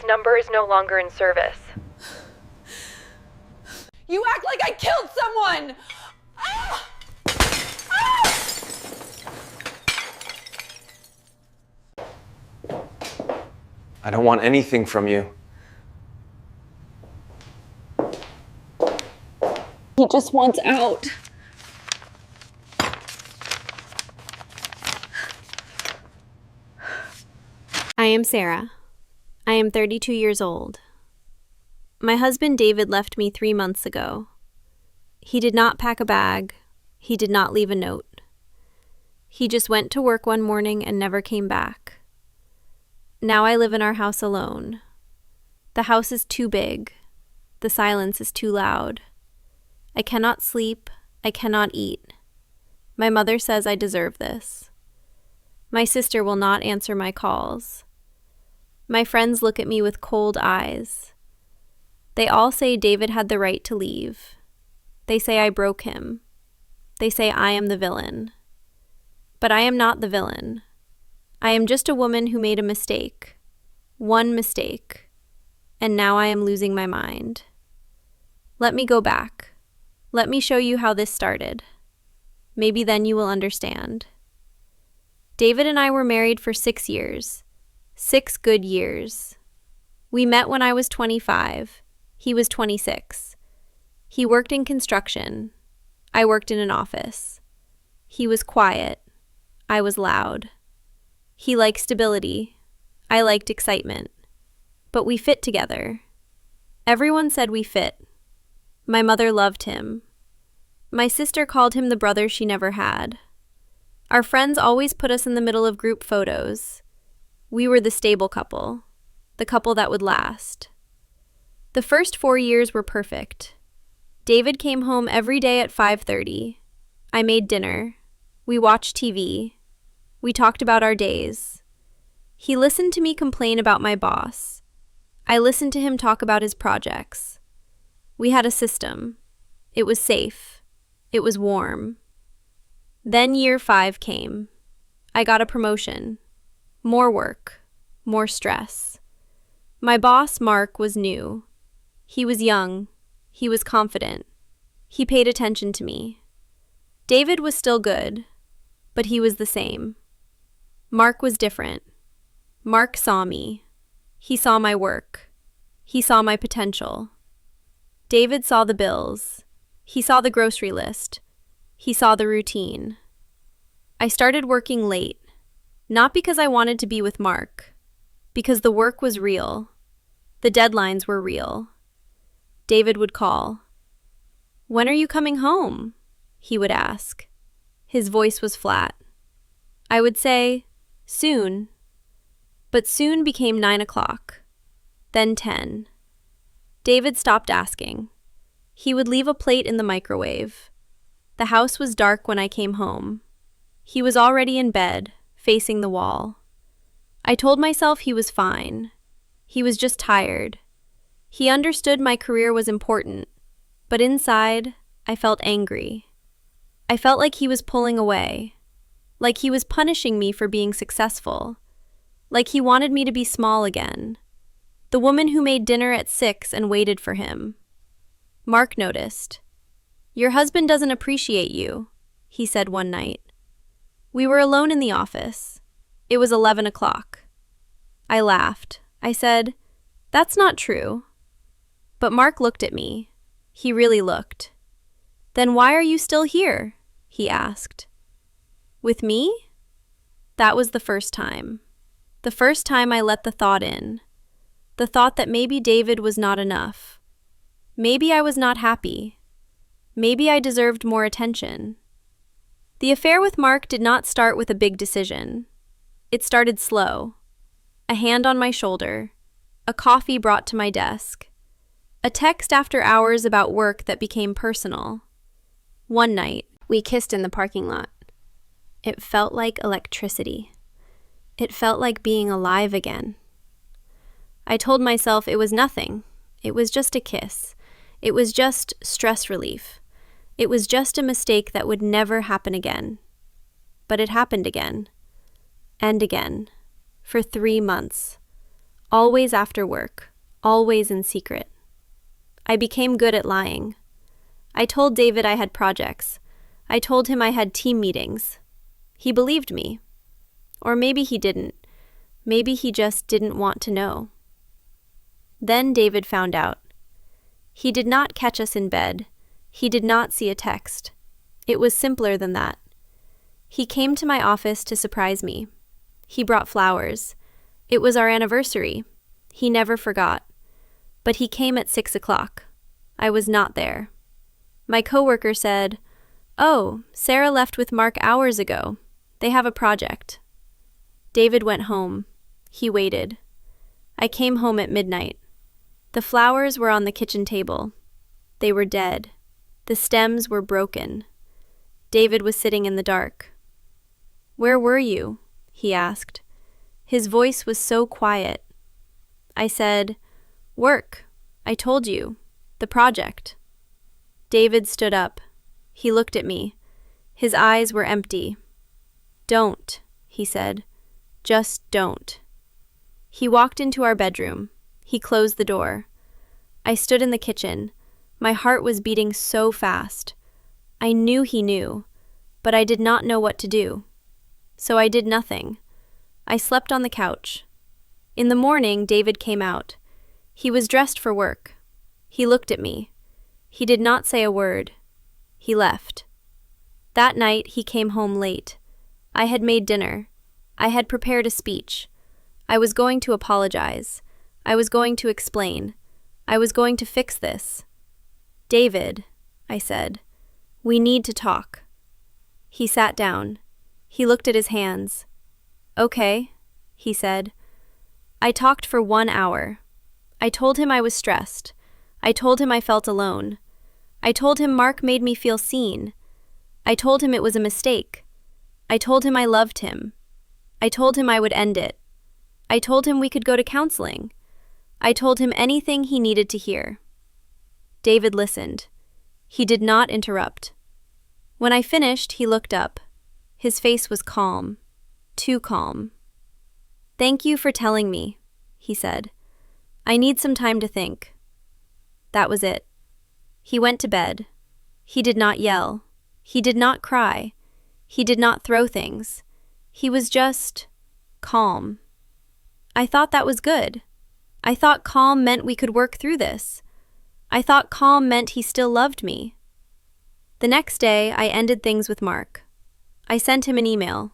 number is no longer in service. You act like I killed someone! Ah! Ah! I don't want anything from you. He just wants out. I am Sarah. I am 32 years old. My husband David left me 3 months ago. He did not pack a bag. He did not leave a note. He just went to work one morning and never came back. Now I live in our house alone. The house is too big. The silence is too loud. I cannot sleep. I cannot eat. My mother says I deserve this. My sister will not answer my calls. My friends look at me with cold eyes. They all say David had the right to leave. They say I broke him. They say I am the villain. But I am not the villain. I am just a woman who made a mistake. One mistake. And now I am losing my mind. Let me go back. Let me show you how this started. Maybe then you will understand. David and I were married for 6 years. 6 good years. We met when I was 25. He was 26. He worked in construction. I worked in an office. He was quiet. I was loud. He liked stability. I liked excitement. But we fit together. Everyone said we fit. My mother loved him. My sister called him the brother she never had. Our friends always put us in the middle of group photos. We were the stable couple, the couple that would last. The first 4 years were perfect. David came home every day at 5:30. I made dinner. We watched TV. We talked about our days. He listened to me complain about my boss. I listened to him talk about his projects. We had a system. It was safe. It was warm. Then year 5 came. I got a promotion. More work. More stress. My boss, Mark, was new. He was young. He was confident. He paid attention to me. David was still good, but he was the same. Mark was different. Mark saw me. He saw my work. He saw my potential. David saw the bills. He saw the grocery list. He saw the routine. I started working late, not because I wanted to be with Mark, because the work was real. The deadlines were real. David would call. "When are you coming home?" he would ask. His voice was flat. I would say, "Soon." But soon became 9 o'clock, then 10. David stopped asking. He would leave a plate in the microwave. The house was dark when I came home. He was already in bed, facing the wall. I told myself he was fine. He was just tired. He understood my career was important, but inside, I felt angry. I felt like he was pulling away, like he was punishing me for being successful, like he wanted me to be small again, the woman who made dinner at 6 and waited for him. Mark noticed. "Your husband doesn't appreciate you," he said one night. We were alone in the office. It was 11 o'clock. I laughed. I said, "That's not true." But Mark looked at me. He really looked. "Then why are you still here?" he asked. "With me?" That was the first time. The first time I let the thought in. The thought that maybe David was not enough. Maybe I was not happy. Maybe I deserved more attention. The affair with Mark did not start with a big decision. It started slow. A hand on my shoulder. A coffee brought to my desk. A text after hours about work that became personal. One night, we kissed in the parking lot. It felt like electricity. It felt like being alive again. I told myself it was nothing. It was just a kiss. It was just stress relief. It was just a mistake that would never happen again. But it happened again. And again. For 3 months. always after work, always in secret. I became good at lying. I told David I had projects. I told him I had team meetings. He believed me. Or maybe he didn't. Maybe he just didn't want to know. Then David found out. He did not catch us in bed. He did not see a text. It was simpler than that. He came to my office to surprise me. He brought flowers. It was our anniversary. He never forgot. But he came at 6 o'clock. I was not there. My coworker said, "Oh, Sarah left with Mark hours ago. They have a project." David went home. He waited. I came home at midnight. The flowers were on the kitchen table. They were dead. The stems were broken. David was sitting in the dark. "Where were you?" he asked. His voice was so quiet. I said, "Work. I told you. The project." David stood up. He looked at me. His eyes were empty. "Don't," he said. "Just don't." He walked into our bedroom. He closed the door. I stood in the kitchen. My heart was beating so fast. I knew he knew, but I did not know what to do. So I did nothing. I slept on the couch. In the morning, David came out. He was dressed for work. He looked at me. He did not say a word. He left. That night, he came home late. I had made dinner. I had prepared a speech. I was going to apologize. I was going to explain. I was going to fix this. "David," I said, "we need to talk." He sat down. He looked at his hands. "Okay," he said. I talked for 1 hour. I told him I was stressed. I told him I felt alone. I told him Mark made me feel seen. I told him it was a mistake. I told him I loved him. I told him I would end it. I told him we could go to counseling. I told him anything he needed to hear. David listened. He did not interrupt. When I finished, he looked up. His face was calm. Too calm. "Thank you for telling me," he said. "I need some time to think." That was it. He went to bed. He did not yell. He did not cry. He did not throw things. He was just calm. I thought that was good. I thought calm meant we could work through this. I thought calm meant he still loved me. The next day, I ended things with Mark. I sent him an email.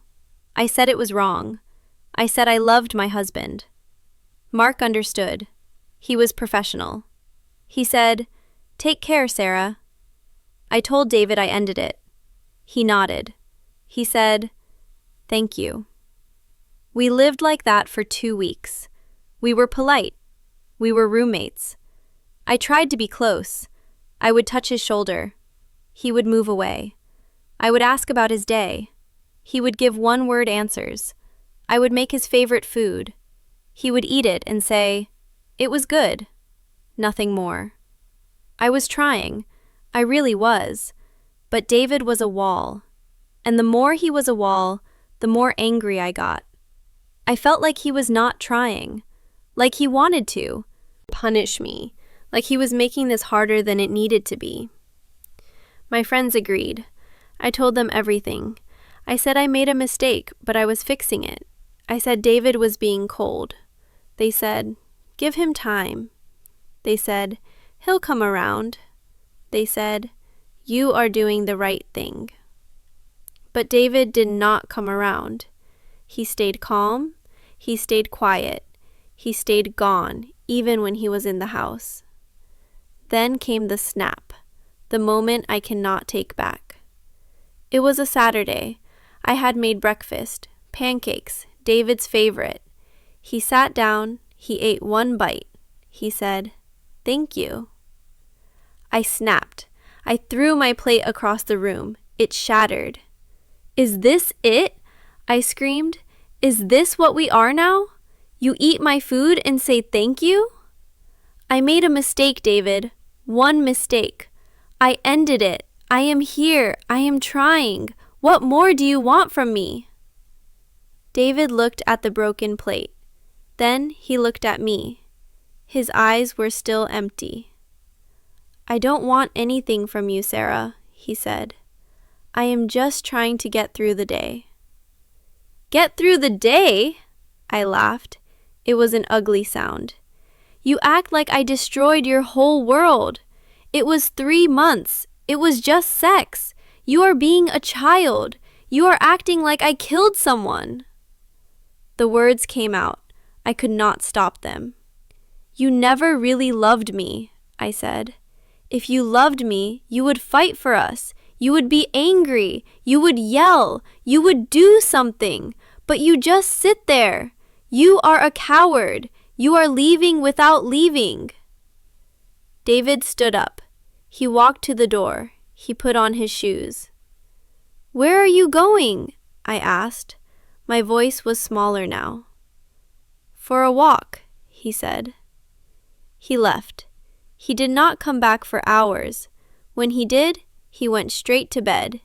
I said it was wrong. I said I loved my husband. Mark understood. He was professional. He said, "Take care, Sarah." I told David I ended it. He nodded. He said, "Thank you." We lived like that for 2 weeks. We were polite. We were roommates. I tried to be close. I would touch his shoulder. He would move away. I would ask about his day. He would give one-word answers. I would make his favorite food. He would eat it and say, "It was good." Nothing more. I was trying. I really was. But David was a wall. And the more he was a wall, the more angry I got. I felt like he was not trying. Like he wanted to punish me. Like he was making this harder than it needed to be. My friends agreed. I told them everything. I said I made a mistake, but I was fixing it. I said David was being cold. They said, "Give him time." They said, "He'll come around." They said, "You are doing the right thing." But David did not come around. He stayed calm. He stayed quiet. He stayed gone, even when he was in the house. Then came the snap, the moment I cannot take back. It was a Saturday. I had made breakfast, pancakes, David's favorite. He sat down. He ate 1 bite. He said, "Thank you." I snapped. I threw my plate across the room. It shattered. "Is this it?" I screamed. "Is this what we are now? You eat my food and say thank you?" I made a mistake, David. 1 mistake. I ended it. I am here. I am trying. What more do you want from me? David looked at the broken plate. Then he looked at me. His eyes were still empty. "I don't want anything from you, Sarah," he said. "I am just trying to get through the day." "Get through the day?" I laughed. It was an ugly sound. "You act like I destroyed your whole world. It was 3 months. It was just sex. You are being a child. You are acting like I killed someone." The words came out. I could not stop them. "You never really loved me," I said. "If you loved me, you would fight for us. You would be angry. You would yell. You would do something. But you just sit there. You are a coward. You are leaving without leaving." David stood up. He walked to the door. He put on his shoes. "Where are you going?" I asked. My voice was smaller now. "For a walk," he said. He left. He did not come back for hours. When he did, he went straight to bed.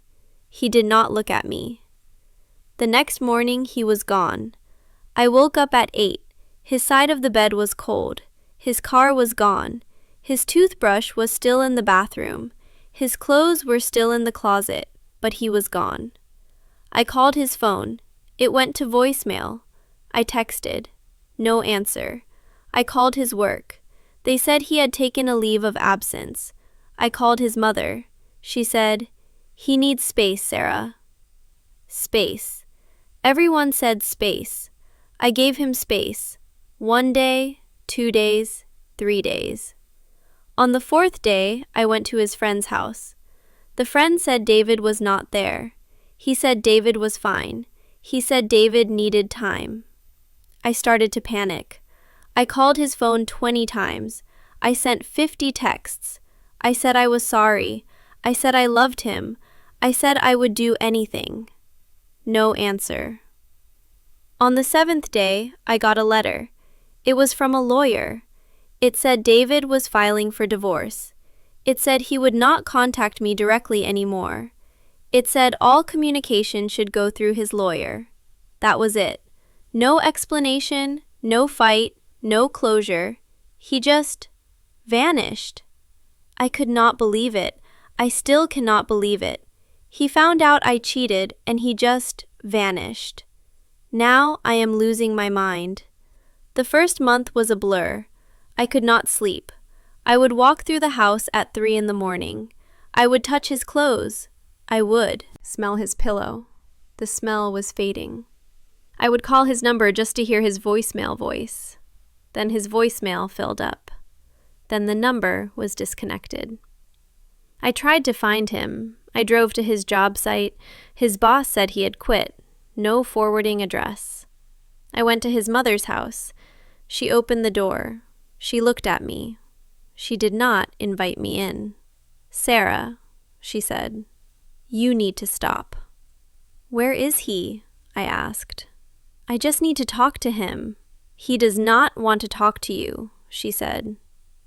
He did not look at me. The next morning he was gone. I woke up at 8. His side of the bed was cold. His car was gone. His toothbrush was still in the bathroom. His clothes were still in the closet, but he was gone. I called his phone. It went to voicemail. I texted. No answer. I called his work. They said he had taken a leave of absence. I called his mother. She said, "He needs space, Sarah." Space. Everyone said space. I gave him space. 1 day, 2 days, 3 days. On the 4th day, I went to his friend's house. The friend said David was not there. He said David was fine. He said David needed time. I started to panic. I called his phone 20 times. I sent 50 texts. I said I was sorry. I said I loved him. I said I would do anything. No answer. On the 7th day, I got a letter. It was from a lawyer. It said David was filing for divorce. It said he would not contact me directly anymore. It said all communication should go through his lawyer. That was it. No explanation, no fight, no closure. He just vanished. I could not believe it. I still cannot believe it. He found out I cheated and he just vanished. Now I am losing my mind. The first month was a blur. I could not sleep. I would walk through the house at 3 in the morning. I would touch his clothes. I would smell his pillow. The smell was fading. I would call his number just to hear his voicemail voice. Then his voicemail filled up. Then the number was disconnected. I tried to find him. I drove to his job site. His boss said he had quit. No forwarding address. I went to his mother's house. She opened the door. She looked at me. She did not invite me in. "Sarah," she said, "you need to stop." "Where is he?" I asked. "I just need to talk to him." "He does not want to talk to you," she said.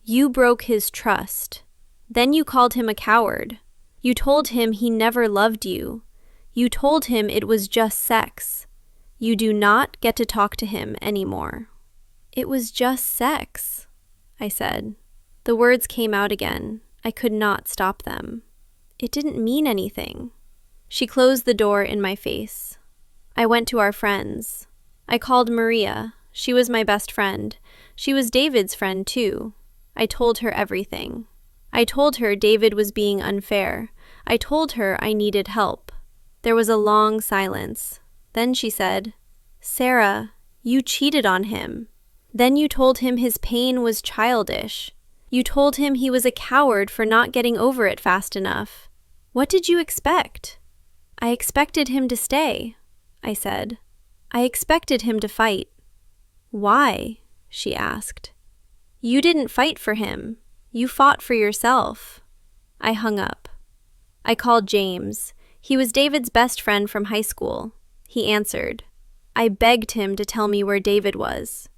"You broke his trust. Then you called him a coward. You told him he never loved you. You told him it was just sex. You do not get to talk to him anymore." "It was just sex," I said. The words came out again. I could not stop them. It didn't mean anything. She closed the door in my face. I went to our friends. I called Maria. She was my best friend. She was David's friend, too. I told her everything. I told her David was being unfair. I told her I needed help. There was a long silence. Then she said, "Sarah, you cheated on him. Then you told him his pain was childish. You told him he was a coward for not getting over it fast enough. What did you expect?" "I expected him to stay," I said. "I expected him to fight." "Why?" she asked. "You didn't fight for him. You fought for yourself." I hung up. I called James. He was David's best friend from high school. He answered. I begged him to tell me where David was.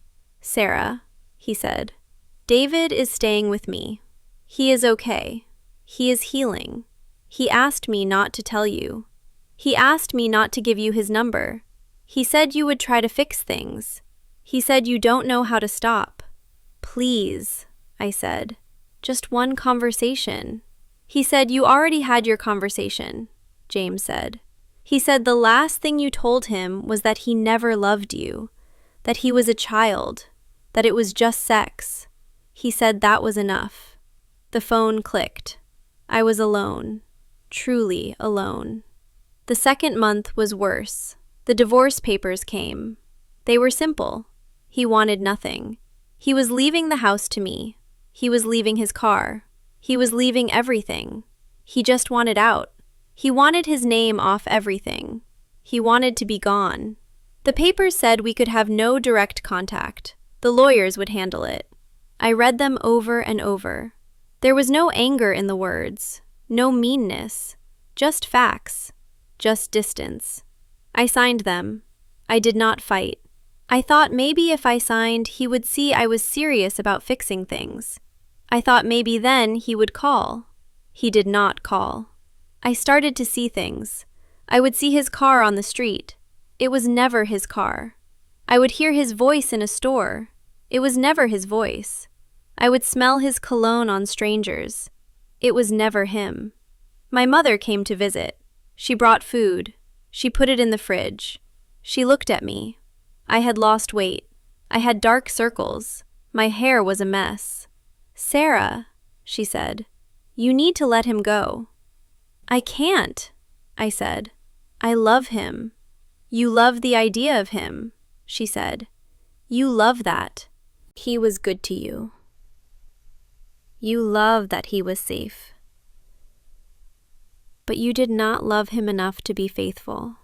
"Sarah," he said, "David is staying with me. He is okay. He is healing. He asked me not to tell you. He asked me not to give you his number. He said you would try to fix things. He said, "You don't know how to stop." "Please," I said. "Just one conversation." He said, "You already had your conversation," James said. He said the last thing you told him was that he never loved you, that he was a child, that it was just sex. He said that was enough. The phone clicked. I was alone, truly alone. The second month was worse. The divorce papers came. They were simple. He wanted nothing. He was leaving the house to me. He was leaving his car. He was leaving everything. He just wanted out. He wanted his name off everything. He wanted to be gone. The papers said we could have no direct contact. The lawyers would handle it. I read them over and over. There was no anger in the words, no meanness, just facts, just distance. I signed them. I did not fight. I thought maybe if I signed, he would see I was serious about fixing things. I thought maybe then he would call. He did not call. I started to see things. I would see his car on the street. It was never his car. I would hear his voice in a store. It was never his voice. I would smell his cologne on strangers. It was never him. My mother came to visit. She brought food. She put it in the fridge. She looked at me. I had lost weight. I had dark circles. My hair was a mess. "Sarah," she said, "you need to let him go." "I can't," I said. "I love him." "You love the idea of him," she said. "You love that. He was good to you. You love that he was safe. But you did not love him enough to be faithful.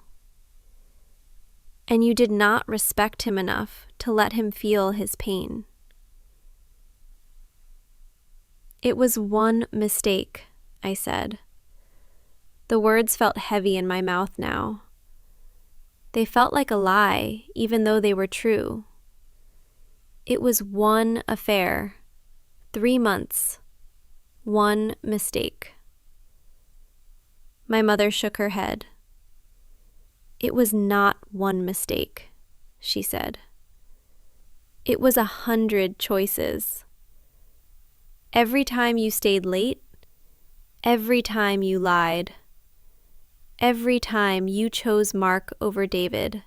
And you did not respect him enough to let him feel his pain. It was one mistake," I said. The words felt heavy in my mouth now. They felt like a lie, even though they were true. It was one affair, 3 months, one mistake. My mother shook her head. "It was not one mistake," she said. "It was 100 choices. Every time you stayed late, every time you lied, every time you chose Mark over David.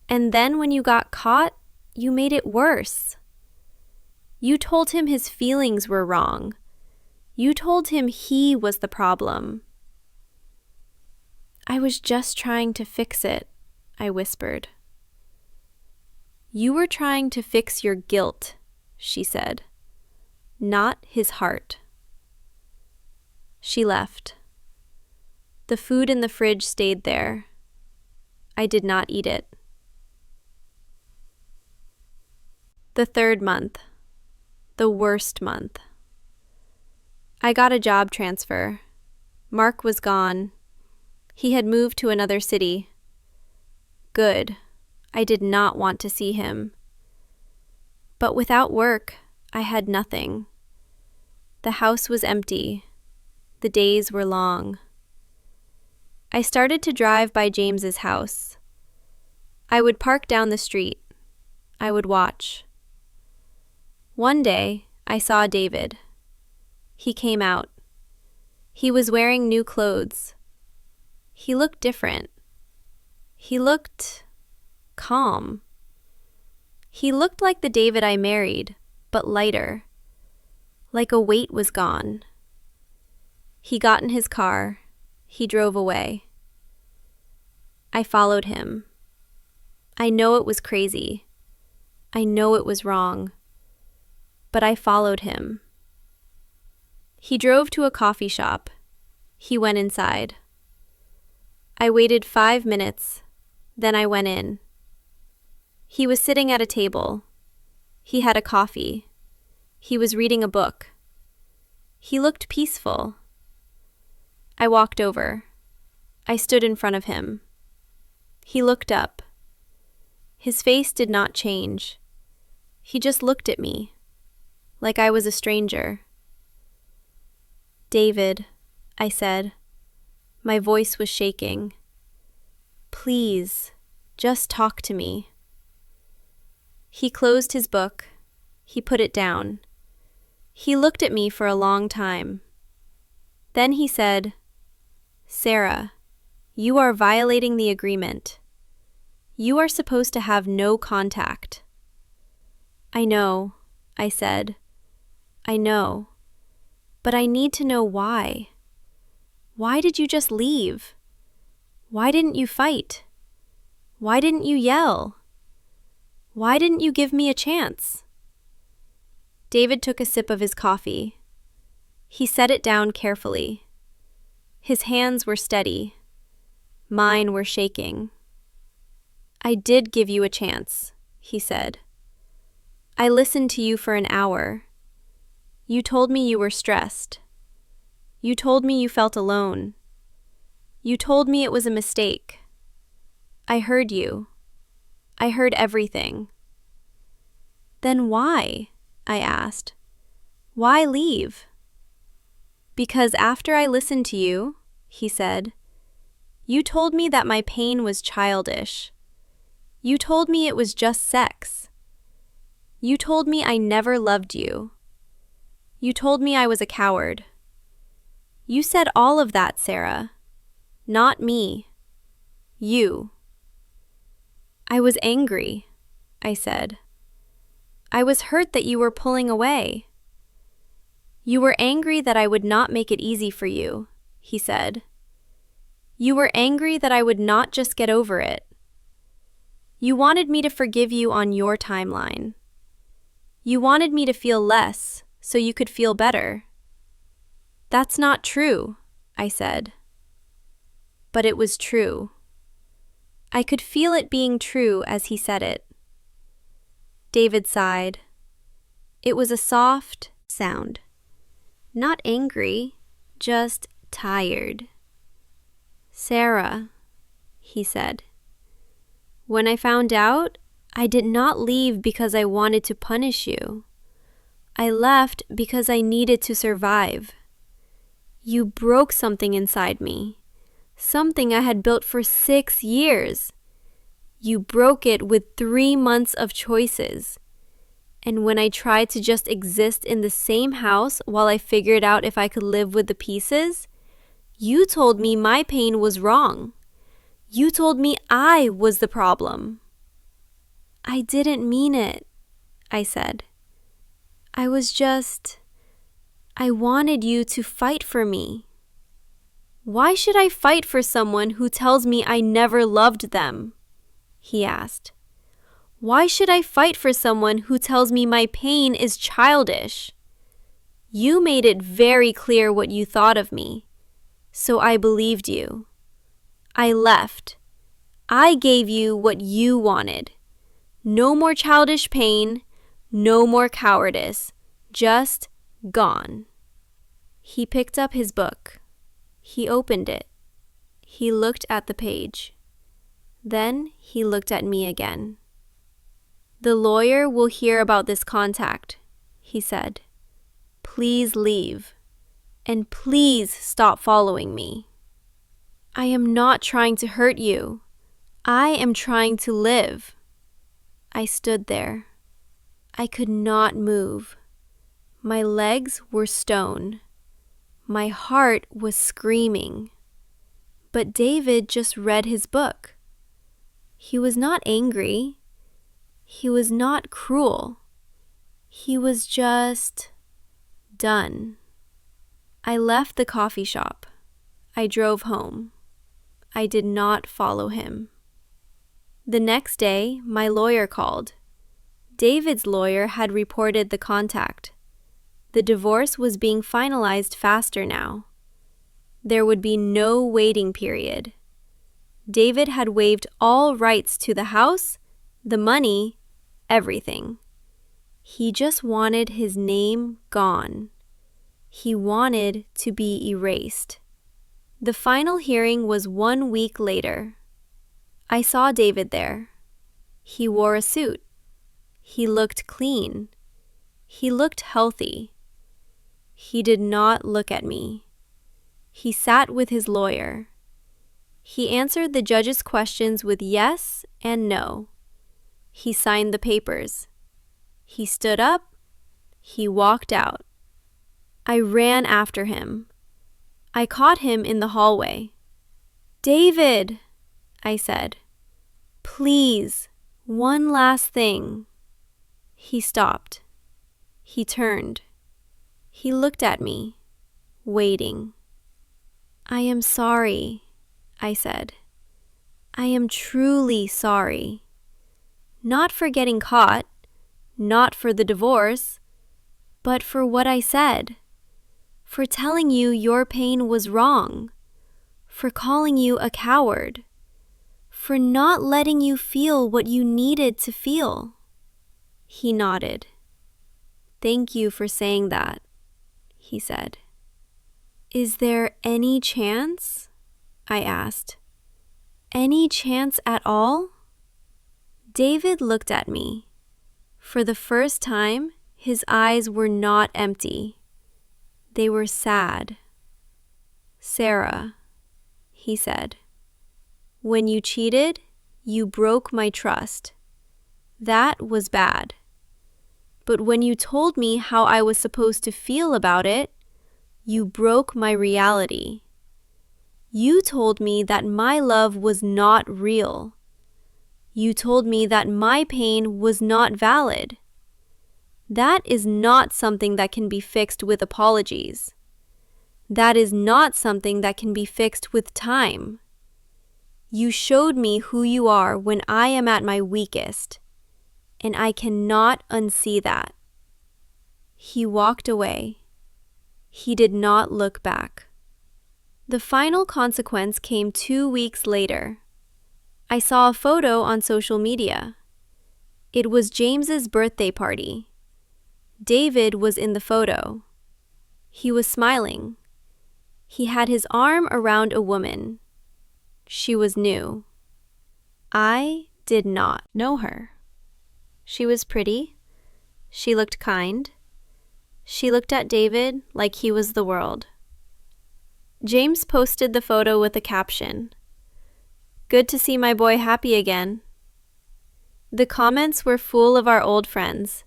And then when you got caught, you made it worse. You told him his feelings were wrong. You told him he was the problem." "I was just trying to fix it," I whispered. "You were trying to fix your guilt," she said, "not his heart." She left. The food in the fridge stayed there. I did not eat it. The third month. The worst month. I got a job transfer. Mark was gone. He had moved to another city. Good. I did not want to see him. But without work, I had nothing. The house was empty. The days were long. I started to drive by James's house. I would park down the street. I would watch. One day, I saw David. He came out. He was wearing new clothes. He looked different. He looked calm. He looked like the David I married, but lighter. Like a weight was gone. He got in his car. He drove away. I followed him. I know it was crazy. I know it was wrong. But I followed him. He drove to a coffee shop. He went inside. I waited 5 minutes, then I went in. He was sitting at a table. He had a coffee. He was reading a book. He looked peaceful. I walked over. I stood in front of him. He looked up. His face did not change. He just looked at me, like I was a stranger. "David," I said. My voice was shaking. "Please, just talk to me." He closed his book. He put it down. He looked at me for a long time. Then he said, "Sarah, you are violating the agreement. You are supposed to have no contact." "I know," I said. "I know. But I need to know why. Why did you just leave? Why didn't you fight? Why didn't you yell? Why didn't you give me a chance?" David took a sip of his coffee. He set it down carefully. His hands were steady. Mine were shaking. "I did give you a chance," he said. "I listened to you for an hour. You told me you were stressed. You told me you felt alone. You told me it was a mistake. I heard you. I heard everything." "Then why?" I asked. "Why leave?" "Because after I listened to you," he said, "you told me that my pain was childish. You told me it was just sex. You told me I never loved you. You told me I was a coward. You said all of that, Sarah. Not me. You." "I was angry," I said. "I was hurt that you were pulling away." "You were angry that I would not make it easy for you," he said. "You were angry that I would not just get over it. You wanted me to forgive you on your timeline. You wanted me to feel less so you could feel better." "That's not true," I said. But it was true. I could feel it being true as he said it. David sighed. It was a soft sound. Not angry, just tired. "Sarah," he said. "When I found out, I did not leave because I wanted to punish you. I left because I needed to survive. You broke something inside me, something I had built for 6 years. You broke it with 3 months of choices. And when I tried to just exist in the same house while I figured out if I could live with the pieces, you told me my pain was wrong. You told me I was the problem." "I didn't mean it," I said. I wanted you to fight for me." "Why should I fight for someone who tells me I never loved them?" he asked. "Why should I fight for someone who tells me my pain is childish? You made it very clear what you thought of me, so I believed you. I left. I gave you what you wanted. No more childish pain, no more cowardice, just gone." He picked up his book. He opened it. He looked at the page. Then he looked at me again. "The lawyer will hear about this contact," he said. "Please leave. And please stop following me." "I am not trying to hurt you. I am trying to live." I stood there. I could not move. My legs were stone. My heart was screaming. But David just read his book. He was not angry. He was not cruel. He was just done. I left the coffee shop. I drove home. I did not follow him. The next day, my lawyer called. David's lawyer had reported the contact. The divorce was being finalized faster now. There would be no waiting period. David had waived all rights to the house, the money, everything. He just wanted his name gone. He wanted to be erased. The final hearing was 1 week later. I saw David there. He wore a suit. He looked clean. He looked healthy. He did not look at me. He sat with his lawyer. He answered the judge's questions with yes and no. He signed the papers. He stood up. He walked out. I ran after him. I caught him in the hallway. "David," I said, "please, one last thing." He stopped. He turned. He looked at me, waiting. "I am sorry," I said. "I am truly sorry. Not for getting caught, not for the divorce, but for what I said, for telling you your pain was wrong, for calling you a coward, for not letting you feel what you needed to feel." He nodded. "Thank you for saying that," he said. "Is there any chance?" I asked. "Any chance at all?" David looked at me. For the first time, his eyes were not empty. They were sad. "Sarah," he said, "when you cheated, you broke my trust. That was bad. But when you told me how I was supposed to feel about it, you broke my reality. You told me that my love was not real. You told me that my pain was not valid. That is not something that can be fixed with apologies. That is not something that can be fixed with time. You showed me who you are when I am at my weakest, and I cannot unsee that." He walked away. He did not look back. The final consequence came 2 weeks later. I saw a photo on social media. It was James's birthday party. David was in the photo. He was smiling. He had his arm around a woman. She was new. I did not know her. She was pretty. She looked kind. She looked at David like he was the world. James posted the photo with a caption, "Good to see my boy happy again." The comments were full of our old friends.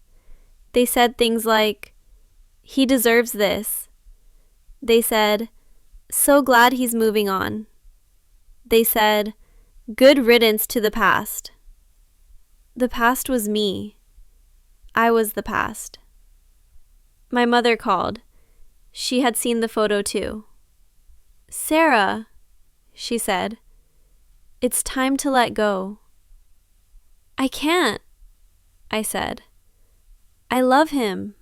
They said things like, "He deserves this." They said, "So glad he's moving on." They said, "Good riddance to the past." The past was me. I was the past. My mother called. She had seen the photo too. "Sarah," she said, "it's time to let go." "I can't," I said. "I love him."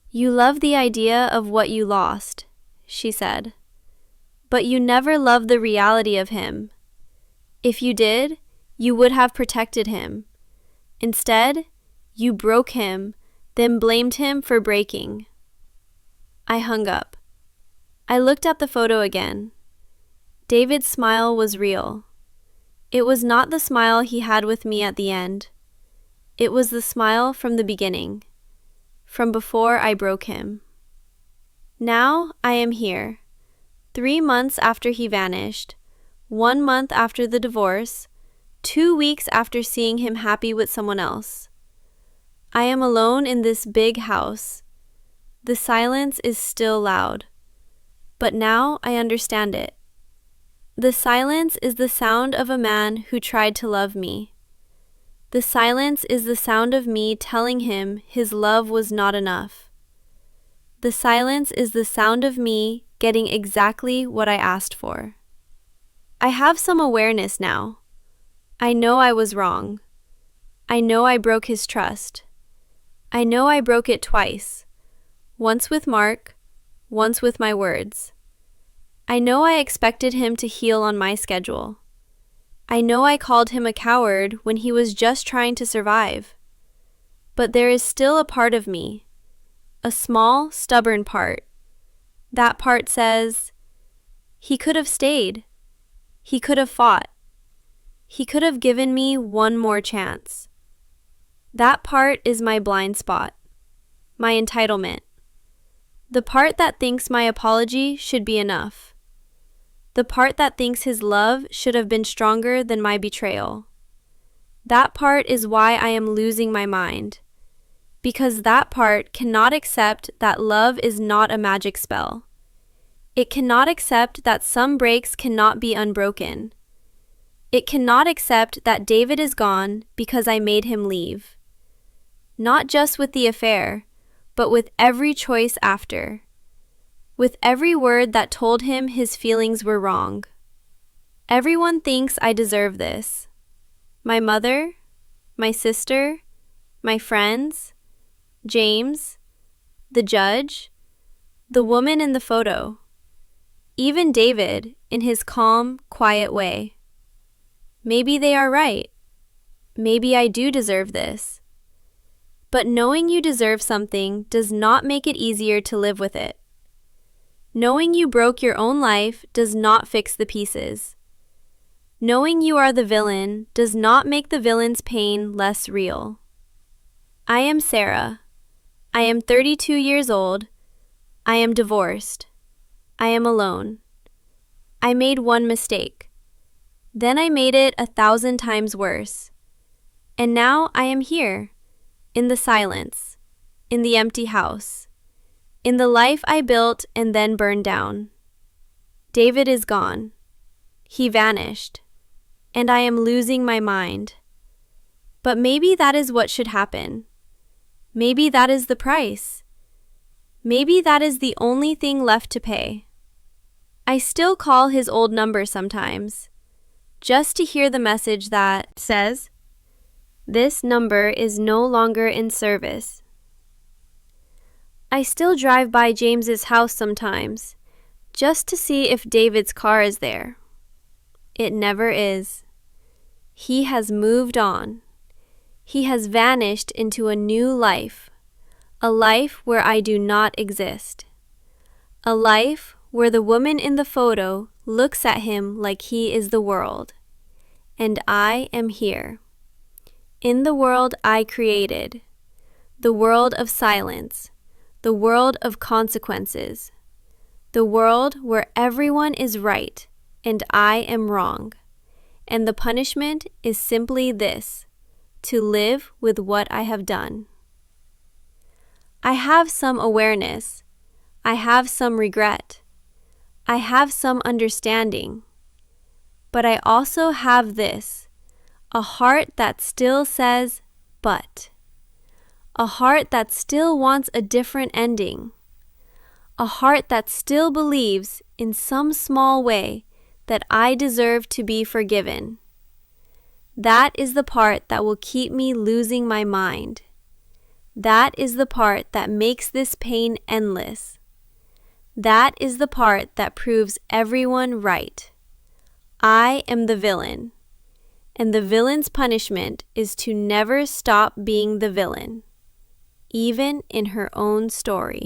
"You love the idea of what you lost," she said, "but you never loved the reality of him. If you did, you would have protected him. Instead, you broke him, then blamed him for breaking." I hung up. I looked at the photo again. David's smile was real. It was not the smile he had with me at the end. It was the smile from the beginning, from before I broke him. Now I am here, 3 months after he vanished, 1 month after the divorce, 2 weeks after seeing him happy with someone else. I am alone in this big house. The silence is still loud, but now I understand it. The silence is the sound of a man who tried to love me. The silence is the sound of me telling him his love was not enough. The silence is the sound of me getting exactly what I asked for. I have some awareness now. I know I was wrong. I know I broke his trust. I know I broke it twice, once with Mark, once with my words. I know I expected him to heal on my schedule. I know I called him a coward when he was just trying to survive. But there is still a part of me, a small, stubborn part. That part says, he could have stayed. He could have fought. He could have given me one more chance. That part is my blind spot, my entitlement. The part that thinks my apology should be enough. The part that thinks his love should have been stronger than my betrayal. That part is why I am losing my mind. Because that part cannot accept that love is not a magic spell. It cannot accept that some breaks cannot be unbroken. It cannot accept that David is gone because I made him leave. Not just with the affair, but with every choice after. With every word that told him his feelings were wrong. Everyone thinks I deserve this. My mother, my sister, my friends, James, the judge, the woman in the photo, even David in his calm, quiet way. Maybe they are right. Maybe I do deserve this. But knowing you deserve something does not make it easier to live with it. Knowing you broke your own life does not fix the pieces. Knowing you are the villain does not make the villain's pain less real. I am Sarah. I am 32 years old. I am divorced. I am alone. I made one mistake. Then I made it 1,000 times worse. And now I am here, in the silence, in the empty house, in the life I built and then burned down. David is gone. He vanished. And I am losing my mind. But maybe that is what should happen. Maybe that is the price. Maybe that is the only thing left to pay. I still call his old number sometimes, just to hear the message that says, "This number is no longer in service." I still drive by James's house sometimes, just to see if David's car is there. It never is. He has moved on. He has vanished into a new life, a life where I do not exist, a life where the woman in the photo looks at him like he is the world, and I am here, in the world I created, the world of silence, the world of consequences, the world where everyone is right and I am wrong, and the punishment is simply this: to live with what I have done. I have some awareness. I have some regret. I have some understanding. But I also have this, a heart that still says, but. A heart that still wants a different ending. A heart that still believes, in some small way, that I deserve to be forgiven. That is the part that will keep me losing my mind. That is the part that makes this pain endless. That is the part that proves everyone right. I am the villain, and the villain's punishment is to never stop being the villain, even in her own story.